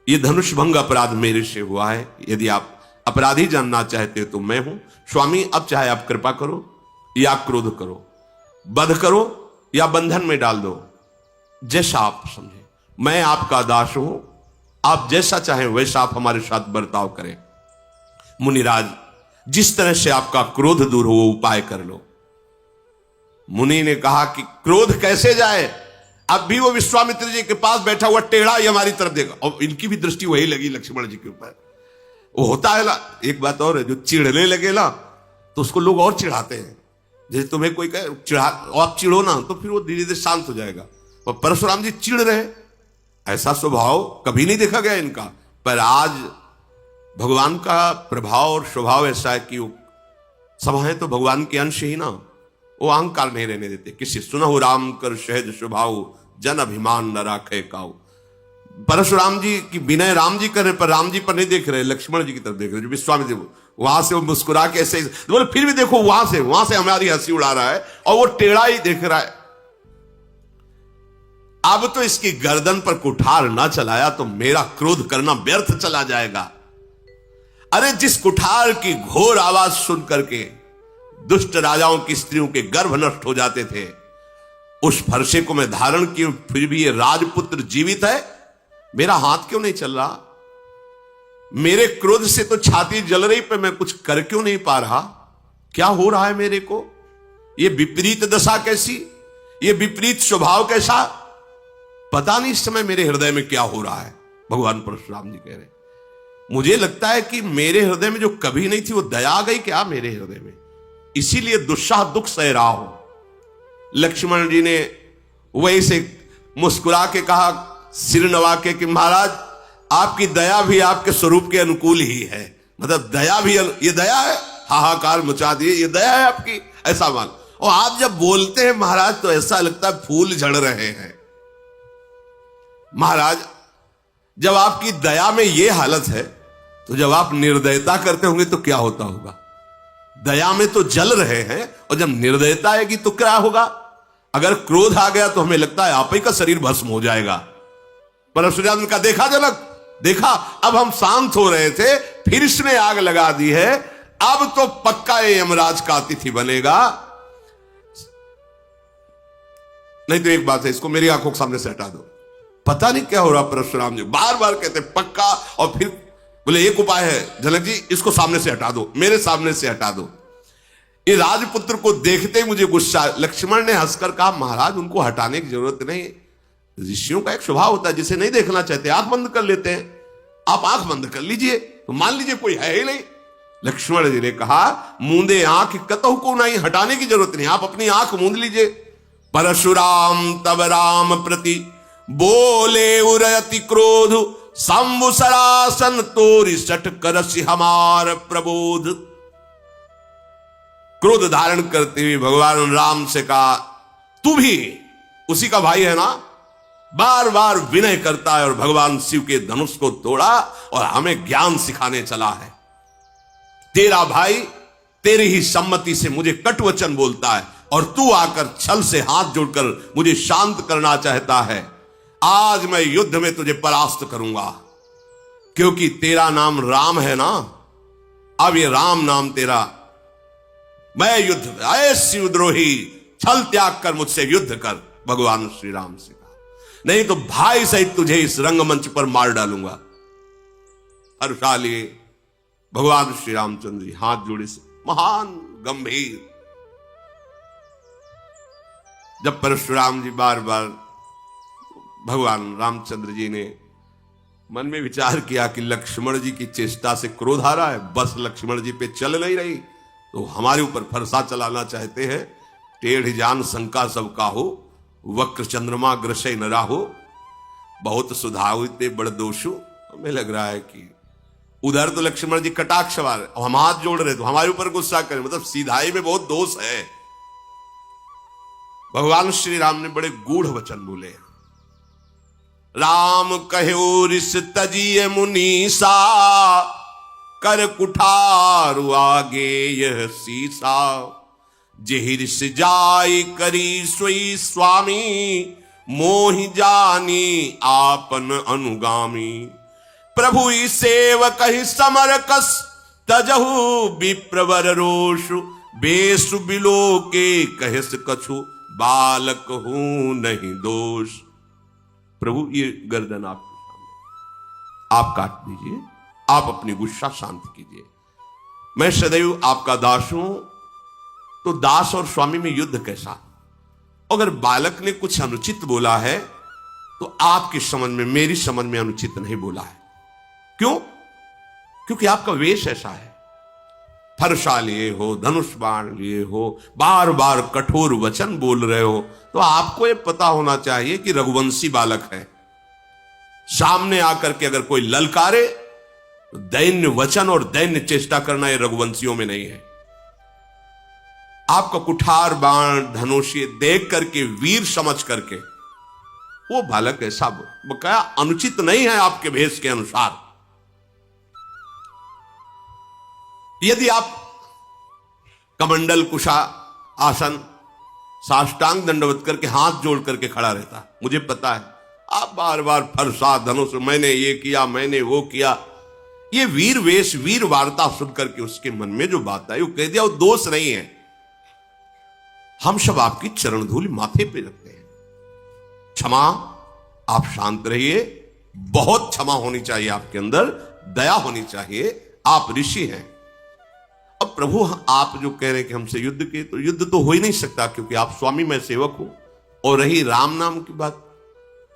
ये धनुष भंग अपराध मेरे से हुआ है, यदि आप अपराधी जानना चाहते हो तो मैं हूं। स्वामी अब चाहे आप कृपा करो या क्रोध करो, वध करो या बंधन में डाल दो, जैसा आप समझे। मैं आपका दास हूं, आप जैसा चाहें वैसा आप हमारे साथ बर्ताव करें। मुनिराज, जिस तरह से आपका क्रोध दूर हो वो उपाय कर लो। मुनि ने कहा कि क्रोध कैसे जाए? अब भी वो विश्वामित्र जी के पास बैठा हुआ टेढ़ा ही हमारी तरफ देखा, और इनकी भी दृष्टि वही लगी लक्ष्मण जी के ऊपर। वो होता है ना, एक बात और है, जो चिढ़ने लगे ना तो उसको लोग और चिढ़ाते हैं। जैसे तुम्हें कोई कहे चिढ़ा, आप चिढ़ो ना, तो फिर वो धीरे धीरे शांत हो जाएगा। और परशुराम जी चिढ़ रहे, ऐसा स्वभाव कभी नहीं देखा गया इनका। पर आज भगवान का प्रभाव और स्वभाव ऐसा है कि वो सभाएं तो भगवान के अंश ही ना, वो अहंकार नहीं रहने देते। किसी सुनहु राम कर सहज स्वभाव, जन अभिमान न राखे काऊ। परशुराम जी की विनय राम जी कर रहे, पर राम जी पर नहीं देख रहे, लक्ष्मण जी की तरफ देख रहे। जो विश्वामित्र वहां से वो मुस्कुरा के ऐसे बोले, फिर भी देखो वहां से हमारी हंसी उड़ा रहा है और वो टेढ़ा ही देख रहा है। अब तो इसकी गर्दन पर कुठार ना चलाया तो मेरा क्रोध करना व्यर्थ चला जाएगा। अरे जिस कुठार की घोर आवाज सुन करके दुष्ट राजाओं की स्त्रियों के गर्भ नष्ट हो जाते थे, उस फरसे को मैं धारण किया, फिर भी ये राजपुत्र जीवित है, मेरा हाथ क्यों नहीं चल रहा? मेरे क्रोध से तो छाती जल रही, पर मैं कुछ कर क्यों नहीं पा रहा? क्या हो रहा है मेरे को? ये विपरीत दशा कैसी, ये विपरीत स्वभाव कैसा? पता नहीं इस समय मेरे हृदय में क्या हो रहा है। भगवान परशुराम जी कह रहे, मुझे लगता है कि मेरे हृदय में जो कभी नहीं थी वो दया आ गई क्या मेरे हृदय में, इसीलिए दुस्साह दुख सह रहा हूं। लक्ष्मण जी ने वही से मुस्कुरा के कहा, सिर नवा के, कि महाराज आपकी दया भी आपके स्वरूप के अनुकूल ही है। मतलब दया भी, ये दया है, हाहाकार मचा दिए, ये दया है आपकी, ऐसा मान। और आप जब बोलते हैं महाराज तो ऐसा लगता है फूल झड़ रहे हैं। महाराज जब आपकी दया में यह हालत है तो जब आप निर्दयता करते होंगे तो क्या होता होगा? दया में तो जल रहे हैं और जब निर्दयता आएगी तो क्या होगा? अगर क्रोध आ गया तो हमें लगता है आप ही का शरीर भस्म हो जाएगा। परशुराम ने कहा, देखा जनक, देखा, अब हम शांत हो रहे थे, फिर इसने आग लगा दी है, अब तो पक्का ये यमराज का अतिथि बनेगा। नहीं तो एक बात है, इसको मेरी आंखों के सामने से हटा दो। पता नहीं क्या हो रहा, परशुराम जी बार बार कहते पक्का, और फिर बोले एक उपाय है जनक जी, इसको सामने से हटा दो, मेरे सामने से हटा दो। ये राजपुत्र को देखते ही मुझे गुस्सा। लक्ष्मण ने हंसकर कहा, महाराज उनको हटाने की जरूरत नहीं, ऋषियों का एक स्वभाव होता है, जिसे नहीं देखना चाहते आंख बंद कर लेते हैं। आप आंख बंद कर लीजिए तो मान लीजिए कोई है ही नहीं। लक्ष्मण जी ने कहा, मूंदे आंख कतहु को नहीं, हटाने की जरूरत नहीं, आप अपनी आंख मूंद लीजिए। परशुराम तब राम प्रति बोले उरयति क्रोध, संवत्सरासन तोरि सठ करसि हमार प्रबोध। क्रोध धारण करते हुए भगवान राम से कहा, तू भी उसी का भाई है ना? बार बार विनय करता है और भगवान शिव के धनुष को तोड़ा और हमें ज्ञान सिखाने चला है। तेरा भाई तेरी ही सम्मति से मुझे कटुवचन बोलता है और तू आकर छल से हाथ जोड़कर मुझे शांत करना चाहता है। आज मैं युद्ध में तुझे परास्त करूंगा, क्योंकि तेरा नाम राम है ना, अब ये राम नाम तेरा। मैं युद्ध, अय शिवद्रोही, छल त्याग कर मुझसे युद्ध कर, भगवान श्री राम से कहा, नहीं तो भाई सहित तुझे इस रंगमंच पर मार डालूंगा। हर्षाली भगवान श्री रामचंद्र जी हाथ जोड़े से महान गंभीर। जब परशुराम जी बार बार, भगवान रामचंद्र जी ने मन में विचार किया कि लक्ष्मण जी की चेष्टा से क्रोध आ रहा है, बस लक्ष्मण जी पे चल नहीं रही, तो हमारे ऊपर फरसा चलाना चाहते हैं। टेढ़ जान शंका सबका हो, वक्र चंद्रमा ग्रसय न राहो, बहुत सुधाविते बड़ दोषो। हमें लग रहा है कि उधर तो लक्ष्मण जी कटाक्ष वाले, हम हाथ जोड़ रहे तो हमारे ऊपर गुस्सा करें, मतलब सीधाई में बहुत दोष है। भगवान श्री राम ने बड़े गूढ़ वचन बोले। राम कहो ऋष तजिय मुनीसा, कर कुठारु आगे यह सीसा। जेहि ऋष जाय करी सोई स्वामी, मोहि जानी आपन अनुगामी। प्रभु ई सेवक ही समर कस, तजहु विप्रवर रोषु। बेसु बिलो के कहस कछु, बालक हूं नहीं दोष। प्रभु ये गर्दन आपके सामने, आप काट दीजिए, आप अपनी गुस्सा शांत कीजिए। मैं सदैव आपका दास हूं, तो दास और स्वामी में युद्ध कैसा? अगर बालक ने कुछ अनुचित बोला है तो आपकी समझ में, मेरी समझ में अनुचित नहीं बोला है। क्यों? क्योंकि आपका वेश ऐसा है। फरसा लिए हो, धनुष बाण लिए हो, बार बार कठोर वचन बोल रहे हो, तो आपको यह पता होना चाहिए कि रघुवंशी बालक है। सामने आकर के अगर कोई ललकारे तो दैन्य वचन और दैन्य चेष्टा करना यह रघुवंशियों में नहीं है। आपका कुठार बाण धनुष ये देख करके, वीर समझ करके वो बालक ऐसा बकाया अनुचित नहीं है आपके भेष के अनुसार। यदि आप कमंडल कुशा आसन साष्टांग दंडवत करके हाथ जोड़ करके खड़ा रहता, मुझे पता है आप बार बार फरसा धनुष, मैंने ये किया, मैंने वो किया, ये वीर वेश वीर वार्ता सुन करके उसके मन में जो बात आई वो कह दिया, वो दोष नहीं है। हम सब आपकी चरण धूल माथे पे रखते हैं। क्षमा, आप शांत रहिए, बहुत क्षमा होनी चाहिए आपके अंदर, दया होनी चाहिए, आप ऋषि हैं। अब प्रभु आप जो कह रहे हैं कि हमसे युद्ध के, तो युद्ध तो हो ही नहीं सकता क्योंकि आप स्वामी मैं सेवक हूं। और रही राम नाम की बात,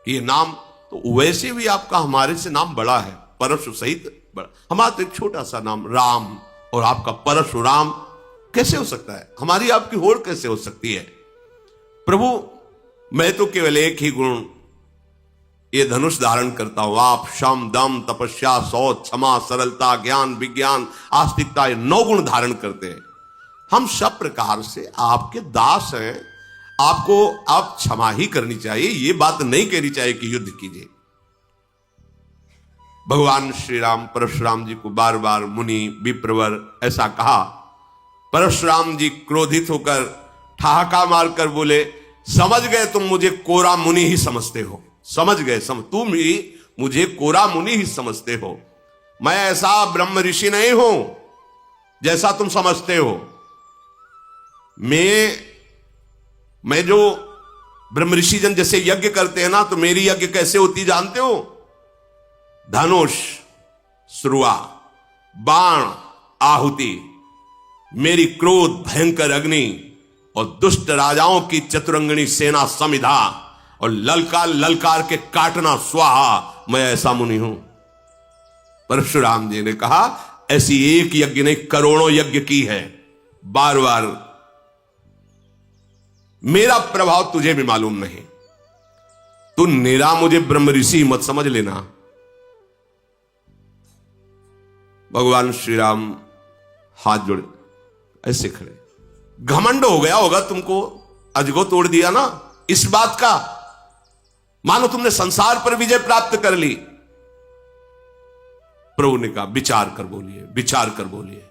ये नाम तो वैसे भी आपका हमारे से नाम बड़ा है, परशु सहित बड़ा। हमारा तो एक छोटा सा नाम राम और आपका परशुराम कैसे हो सकता है? हमारी आपकी होड़ कैसे हो सकती है? प्रभु मैं तो केवल एक ही गुण ये धनुष धारण करता हूं, आप शम दम तपस्या शौच क्षमा सरलता ज्ञान विज्ञान आस्तिकता, ये 9 गुण धारण करते हैं। हम सब प्रकार से आपके दास हैं, आपको आप क्षमा ही करनी चाहिए, ये बात नहीं कहनी चाहिए कि युद्ध कीजिए। भगवान श्री राम परशुराम जी को बार बार मुनि विप्रवर ऐसा कहा। परशुराम जी क्रोधित होकर ठहाका मारकर बोले, समझ गए तुम मुझे कोरा मुनि ही समझते हो, समझ गए, तुम ही मुझे कोरा मुनि ही समझते हो। मैं ऐसा ब्रह्म ऋषि नहीं हूं जैसा तुम समझते हो। मैं जो ब्रह्म ऋषि जन जैसे यज्ञ करते हैं ना, तो मेरी यज्ञ कैसे होती जानते हो? धनुष श्रुआ बाण आहुति, मेरी क्रोध भयंकर अग्नि और दुष्ट राजाओं की चतुरंगणी सेना समिधा और ललकार ललकार के काटना स्वाहा, मैं ऐसा मुनि हूं। परशुराम जी ने कहा ऐसी एक यज्ञ नहीं करोड़ों यज्ञ की है, बार बार मेरा प्रभाव तुझे भी मालूम नहीं, तू निरा मुझे ब्रह्म ऋषि मत समझ लेना। भगवान श्री राम हाथ जोड़े ऐसे खड़े, घमंड हो गया होगा तुमको, अजगो तोड़ दिया ना इस बात का, मानो तुमने संसार पर विजय प्राप्त कर ली। प्रभु ने कहा विचार कर बोलिए, विचार कर बोलिए।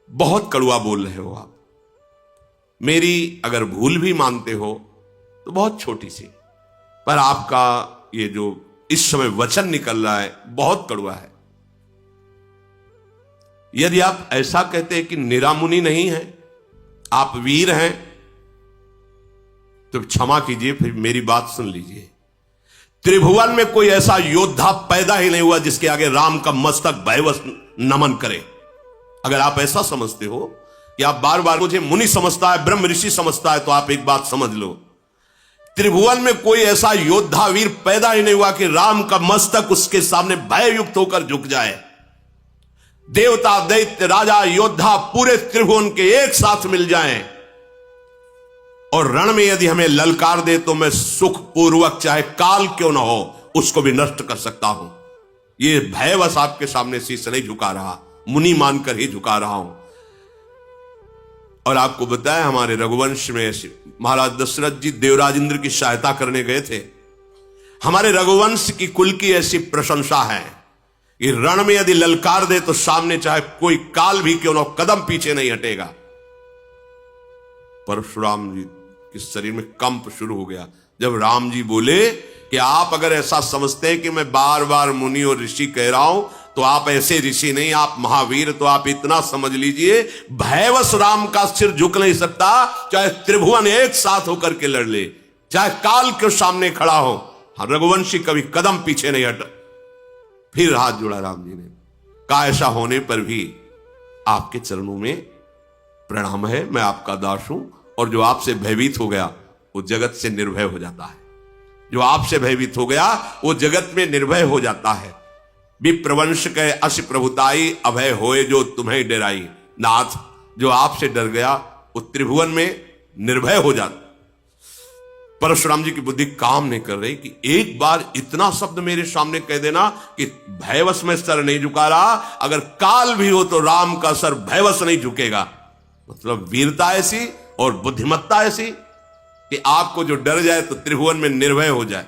बहुत कड़वा बोल रहे हो आप, मेरी अगर भूल भी मानते हो तो बहुत छोटी सी, पर आपका ये जो इस समय वचन निकल रहा है बहुत कड़वा है। यदि आप ऐसा कहते हैं कि निरामुनि नहीं है, आप वीर हैं, तो क्षमा कीजिए, फिर मेरी बात सुन लीजिए। त्रिभुवन में कोई ऐसा योद्धा पैदा ही नहीं हुआ जिसके आगे राम का मस्तक भयवश नमन करे। अगर आप ऐसा समझते हो कि आप बार बार मुझे मुनि समझता है, ब्रह्म ऋषि समझता है, तो आप एक बात समझ लो, त्रिभुवन में कोई ऐसा योद्धा वीर पैदा ही नहीं हुआ कि राम का मस्तक उसके सामने भययुक्त होकर झुक जाए। देवता दैत्य राजा योद्धा पूरे त्रिभुवन के एक साथ मिल जाएं और रण में यदि हमें ललकार दे तो मैं सुखपूर्वक चाहे काल क्यों ना हो उसको भी नष्ट कर सकता हूं। ये भयवश आपके सामने शीश नहीं झुका रहा, मुनि मानकर ही झुका रहा हूं। और आपको बताया हमारे रघुवंश में महाराज दशरथ जी देवराज इंद्र की सहायता करने गए थे। हमारे रघुवंश की कुल की ऐसी प्रशंसा है कि रण में यदि ललकार दे तो सामने चाहे कोई काल भी क्यों ना कदम पीछे नहीं हटेगा। परशुराम जी के शरीर में कंप शुरू हो गया जब राम जी बोले कि आप अगर ऐसा समझते हैं कि मैं बार बार मुनि और ऋषि कह रहा हूं तो आप ऐसे ऋषि नहीं, आप महावीर। तो आप इतना समझ लीजिए, भयवश राम का सिर झुक नहीं सकता, चाहे त्रिभुवन एक साथ होकर के लड़ ले, चाहे काल के सामने खड़ा हो। रघुवंशी कभी कदम पीछे नहीं हटा। फिर हाथ जोड़ा राम जी ने, कहा ऐसा होने पर भी आपके चरणों में प्रणाम है, मैं आपका दास हूं। और जो आपसे भयभीत हो गया वो जगत से निर्भय हो जाता है, जो आपसे भयभीत हो गया वो जगत में निर्भय हो जाता है। विप्रवंश के अस प्रभुताई अभय होए जो तुम्हें डराई। नाथ जो आपसे डर गया वो त्रिभुवन में निर्भय हो जाता। परशुराम जी की बुद्धि काम नहीं कर रही कि एक बार इतना शब्द मेरे सामने कह देना कि भयवश में सर नहीं झुका रहा, अगर काल भी हो तो राम का सर भयवश नहीं झुकेगा। मतलब वीरता ऐसी और बुद्धिमत्ता ऐसी कि आपको जो डर जाए तो त्रिभुवन में निर्भय हो जाए।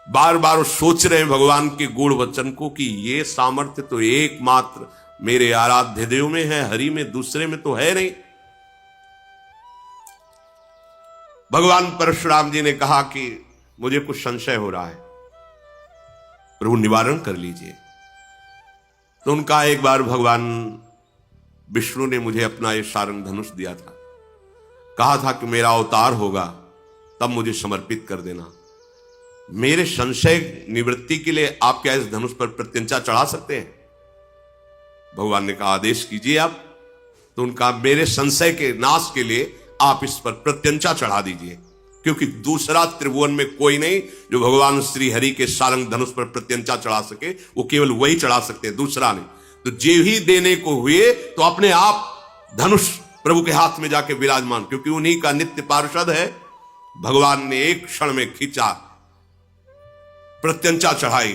बार बार सोच रहे हैं भगवान के गुण वचन को कि ये सामर्थ्य तो एकमात्र मेरे आराध्य देव में है, हरि में, दूसरे में तो है नहीं। भगवान परशुराम जी ने कहा कि मुझे कुछ संशय हो रहा है, प्रभु निवारण कर लीजिए। तो उनका एक बार भगवान विष्णु ने मुझे अपना ये सारंग धनुष दिया था, कहा था कि मेरा अवतार होगा तब मुझे समर्पित कर देना। मेरे संशय निवृत्ति के लिए आप क्या इस धनुष पर प्रत्यंचा चढ़ा सकते हैं? भगवान ने कहा आदेश कीजिए आप। तो उनका मेरे संशय के नाश के लिए आप इस पर प्रत्यंचा चढ़ा दीजिए, क्योंकि दूसरा त्रिभुवन में कोई नहीं जो भगवान श्री हरि के सारंग धनुष पर प्रत्यंचा चढ़ा सके, वो केवल वही चढ़ा सकते हैं, दूसरा नहीं। तो जे ही देने को हुए तो अपने आप धनुष प्रभु के हाथ में जाके विराजमान, क्योंकि उन्हीं का नित्य पार्षद है। भगवान ने एक क्षण में खींचा, प्रत्यंचा चढ़ाई,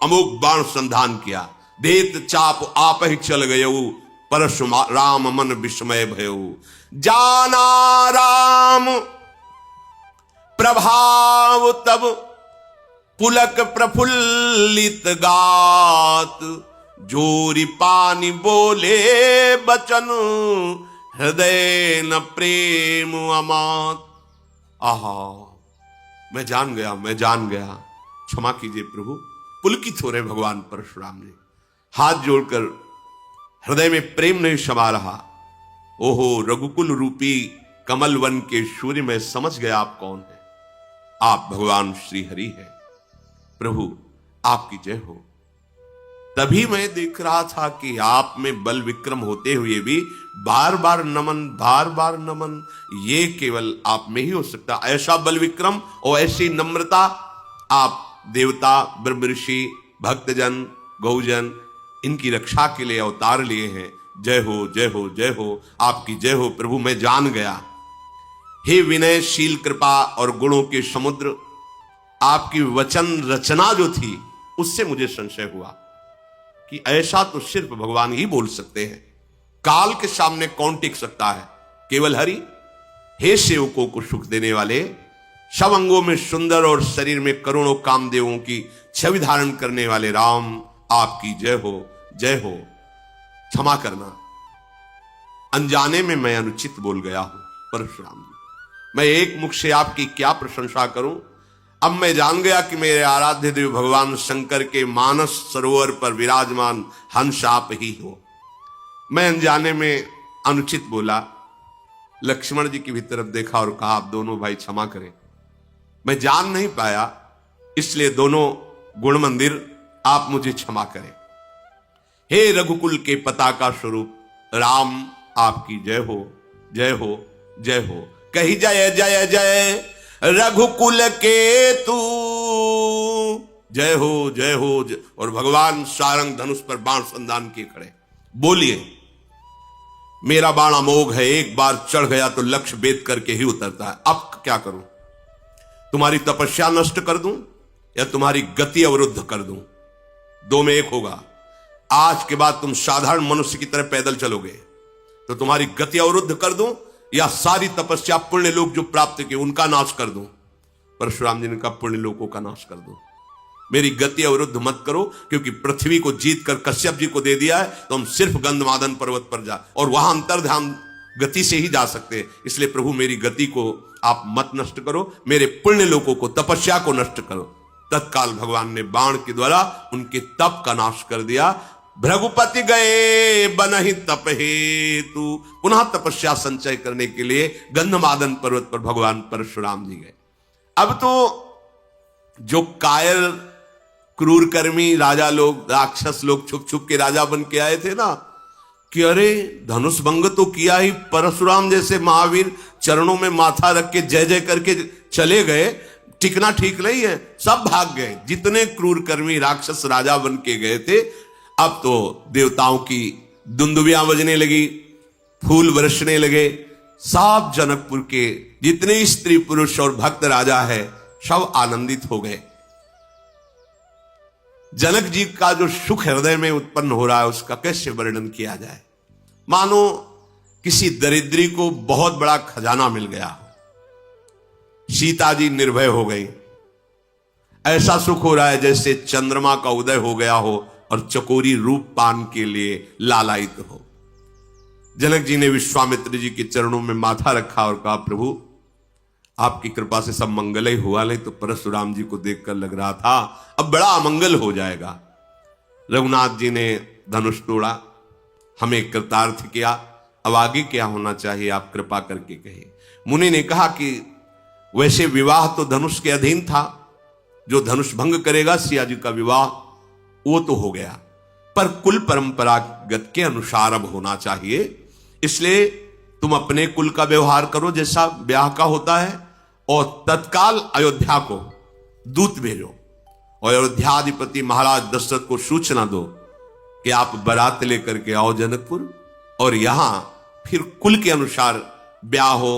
अमोघ बाण संधान किया, देत चाप आप ही चल गयऊ, परशुराम मन विस्मय भयऊ। जाना राम प्रभाव तब पुलक प्रफुल्लित गात, जोरी पानी बोले बचन, हृदय न प्रेम अमात। आहा, मैं जान गया, क्षमा कीजिए प्रभु। पुलकित हो रहे भगवान परशुराम जी, हाथ जोड़कर हृदय में प्रेम नहीं समा रहा। ओहो रघुकुल रूपी कमल वन के सूर्य, मैं समझ गया आप कौन है। आप भगवान श्री हरि है। प्रभु आपकी जय हो। तभी मैं देख रहा था कि आप में बल विक्रम होते हुए भी बार बार नमन, ये केवल आप में ही हो सकता। ऐसा बल विक्रम और ऐसी नम्रता आप देवता, ब्रह्म ऋषि, भक्तजन, गौजन, इनकी रक्षा के लिए अवतार लिए हैं। जय हो, जय हो, जय हो, आपकी जय हो प्रभु। मैं जान गया, हे विनयशील कृपा और गुणों के समुद्र, आपकी वचन रचना जो थी उससे मुझे संशय हुआ कि ऐसा तो सिर्फ भगवान ही बोल सकते हैं। काल के सामने कौन टिक सकता है? केवल हरि। हे सेवकों को सुख देने वाले, सब अंगों में सुंदर और शरीर में करोड़ों कामदेवों की छवि धारण करने वाले राम, आपकी जय हो, जय हो। क्षमा करना, अनजाने में मैं अनुचित बोल गया हूं परशुराम जी। मैं एक मुख से आपकी क्या प्रशंसा करूं। अब मैं जान गया कि मेरे आराध्य देव भगवान शंकर के मानस सरोवर पर विराजमान हंस आप ही हो। मैं अनजाने में अनुचित बोला। लक्ष्मण जी की भी तरफ देखा और कहा, आप दोनों भाई क्षमा करें, मैं जान नहीं पाया, इसलिए दोनों गुण मंदिर आप मुझे क्षमा करें। हे रघुकुल के पताका स्वरूप राम, आपकी जय हो, जय हो, जय हो। कही जय जय जय रघुकुल के तू, जय हो, जय हो, जय। और भगवान सारंग धनुष पर बाण संधान किए खड़े। बोलिए, मेरा बाण अमोघ है, एक बार चढ़ गया तो लक्ष्य भेद करके ही उतरता है। अब क्या करूं? तुम्हारी तपस्या नष्ट कर दूं या तुम्हारी गति अवरुद्ध कर दूं? दो में एक होगा। आज के बाद तुम साधारण मनुष्य की तरह पैदल चलोगे तो तुम्हारी गति अवरुद्ध कर दूं, या सारी तपस्या पुण्य लोक जो प्राप्त किए उनका नाश कर दूं। परशुराम जी ने कहा, पुण्य लोकों का नाश कर दो, मेरी गति अवरुद्ध मत करो, क्योंकि पृथ्वी को जीत कर कश्यप जी को दे दिया है तो हम सिर्फ गंधमादन पर्वत पर जा, और वहां अंतर्ध्यान गति से ही जा सकते हैं। इसलिए प्रभु मेरी गति को आप मत नष्ट करो, मेरे पुण्य लोकों को, तपस्या को नष्ट करो। तत्काल भगवान ने बाण के द्वारा उनके तप का नाश कर दिया। भृगुपति गए बनहि तप हेतु, पुनः तपस्या संचय करने के लिए गंधमादन पर्वत पर भगवान परशुराम जी गए। अब तो जो कायर क्रूरकर्मी राजा लोग, राक्षस लोग छुप छुप के राजा बन के आए थे ना, कि अरे धनुष भंग तो किया ही, परशुराम जैसे महावीर चरणों में माथा रख के जय जय करके चले गए, टिकना ठीक नहीं है, सब भाग गए। जितने क्रूरकर्मी राक्षस राजा बन के गए थे, अब तो देवताओं की दुंदुबियां बजने लगी, फूल बरसने लगे। सब जनकपुर के जितने स्त्री पुरुष और भक्त राजा है सब आनंदित हो गए। जनक जी का जो सुख हृदय में उत्पन्न हो रहा है उसका कैसे वर्णन किया जाए। मानो किसी दरिद्री को बहुत बड़ा खजाना मिल गया हो। सीता जी निर्भय हो गई। ऐसा सुख हो रहा है जैसे चंद्रमा का उदय हो गया हो और चकोरी रूप पान के लिए लालायित हो। जनक जी ने विश्वामित्र जी के चरणों में माथा रखा और कहा, प्रभु आपकी कृपा से सब मंगल ही हुआ, नहीं तो परशुराम जी को देखकर लग रहा था अब बड़ा अमंगल हो जाएगा। रघुनाथ जी ने धनुष तोड़ा, हमें कृतार्थ किया। अब आगे क्या होना चाहिए आप कृपा करके कहे। मुनि ने कहा कि वैसे विवाह तो धनुष के अधीन था, जो धनुष भंग करेगा सिया जी का विवाह वो तो हो गया, पर कुल परंपरागत के अनुसार अब होना चाहिए। इसलिए तुम अपने कुल का व्यवहार करो जैसा ब्याह का होता है, और तत्काल अयोध्या को दूत भेजो और अयोध्याधिपति महाराज दशरथ को सूचना दो कि आप बारात लेकर के आओ जनकपुर, और यहां फिर कुल के अनुसार ब्याह हो।